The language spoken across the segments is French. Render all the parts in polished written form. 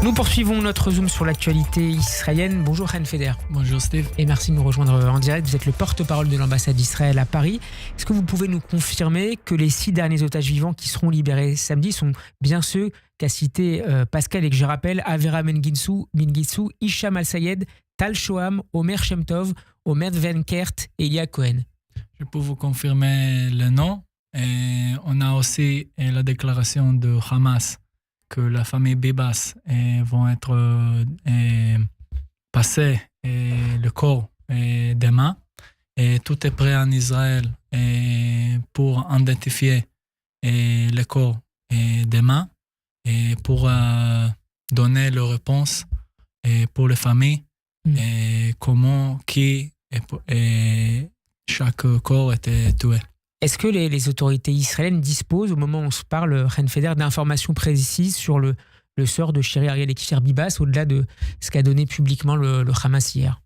Nous poursuivons notre zoom sur l'actualité israélienne. Bonjour Chen Feder. Bonjour Steve. Et merci de nous rejoindre en direct. Vous êtes le porte-parole de l'ambassade d'Israël à Paris. Est-ce que vous pouvez nous confirmer que les 6 derniers otages vivants qui seront libérés samedi sont bien ceux qu'a cité Pascal et que je rappelle, Avera Mengistu, Hicham Al-Sayed, Tal Shoham, Omer Shem Tov, Omer Venkert et Elia Cohen? Je peux vous confirmer le nom. Et on a aussi la déclaration de Hamas que la famille Bibas vont être passés le corps demain. Et tout est prêt en Israël pour identifier le corps demain et pour donner leur réponse pour les familles et comment, qui et chaque corps était tué. Est-ce que les autorités israéliennes disposent, au moment où on se parle, Chen Feder, d'informations précises sur le sort de Shiri Ariel et Kfir Bibas, au-delà de ce qu'a donné publiquement le Hamas hier?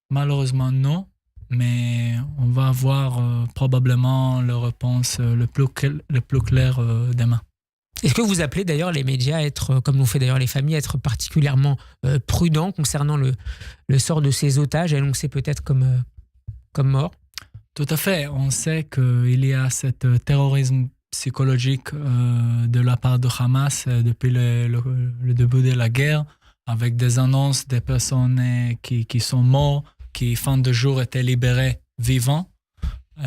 Malheureusement, non. Mais on va avoir probablement la réponse le plus claire demain. Est-ce que vous appelez d'ailleurs les médias à être, comme l'ont fait d'ailleurs les familles, à être particulièrement prudents concernant le sort de ces otages, annoncés peut-être comme morts? Tout à fait. On sait qu'il y a ce terrorisme psychologique de la part de Hamas depuis le début de la guerre, avec des annonces des personnes qui sont mortes, qui fin de jour étaient libérées vivants.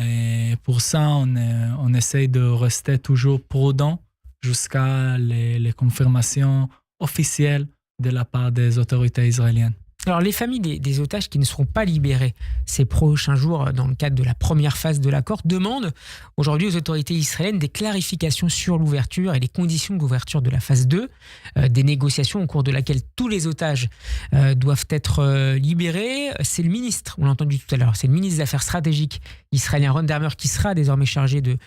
Et pour ça, on essaie de rester toujours prudent jusqu'à les confirmations officielles de la part des autorités israéliennes. Alors, les familles des otages qui ne seront pas libérés ces prochains jours dans le cadre de la première phase de l'accord demandent aujourd'hui aux autorités israéliennes des clarifications sur l'ouverture et les conditions d'ouverture de la phase 2, des négociations au cours de laquelle tous les otages doivent être libérés. C'est le ministre, on l'a entendu tout à l'heure, c'est le ministre des Affaires stratégiques israélien Ron Dermer qui sera désormais chargé de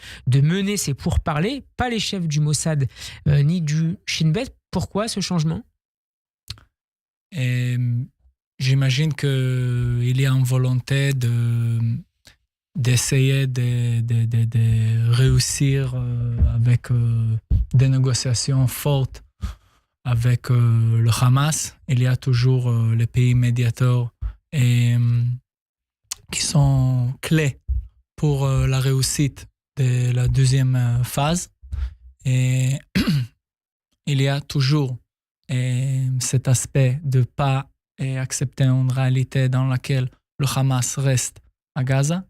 mener ces pourparlers, pas les chefs du Mossad ni du Shin Bet. Pourquoi ce changement? J'imagine qu'il y a une volonté d'essayer de réussir avec des négociations fortes avec le Hamas. Il y a toujours les pays médiateurs qui sont clés pour la réussite de la deuxième phase. Et il y a toujours cet aspect de ne pas accepter une réalité dans laquelle le Hamas reste à Gaza.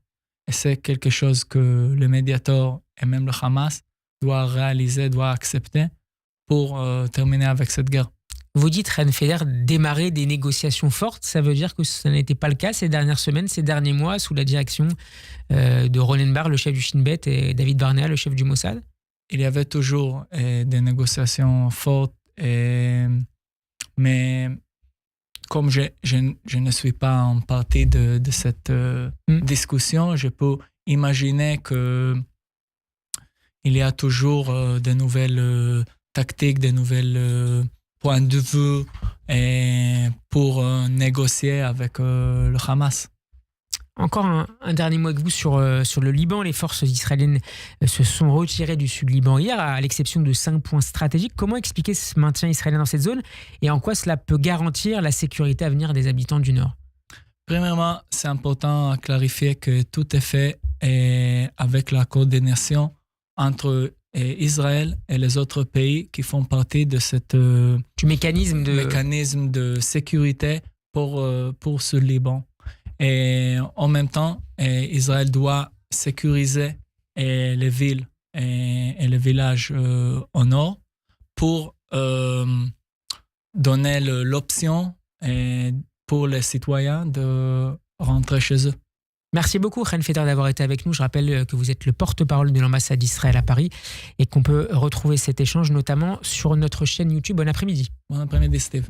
Et c'est quelque chose que le médiateur et même le Hamas doit réaliser, doit accepter pour terminer avec cette guerre. Vous dites, Chen Feder, démarrer des négociations fortes. Ça veut dire que ça n'était pas le cas ces dernières semaines, ces derniers mois, sous la direction de Ronen Bar, le chef du Shin Bet, et David Barnea, le chef du Mossad? Il y avait toujours des négociations fortes, mais comme je ne suis pas en partie de cette discussion, je peux imaginer qu'il y a toujours de nouvelles tactiques, de nouvelles points de vue pour négocier avec le Hamas. Encore un dernier mot avec vous sur le Liban. Les forces israéliennes se sont retirées du sud-Liban hier, à l'exception de 5 points stratégiques. Comment expliquer ce maintien israélien dans cette zone et en quoi cela peut garantir la sécurité à venir des habitants du Nord? Premièrement, c'est important à clarifier que tout est fait avec la coordination entre Israël et les autres pays qui font partie de du mécanisme de sécurité pour ce Liban. Et en même temps, Israël doit sécuriser les villes et les villages au nord pour donner l'option pour les citoyens de rentrer chez eux. Merci beaucoup, Chen Feder, d'avoir été avec nous. Je rappelle que vous êtes le porte-parole de l'ambassade d'Israël à Paris et qu'on peut retrouver cet échange notamment sur notre chaîne YouTube. Bon après-midi. Bon après-midi, Steve.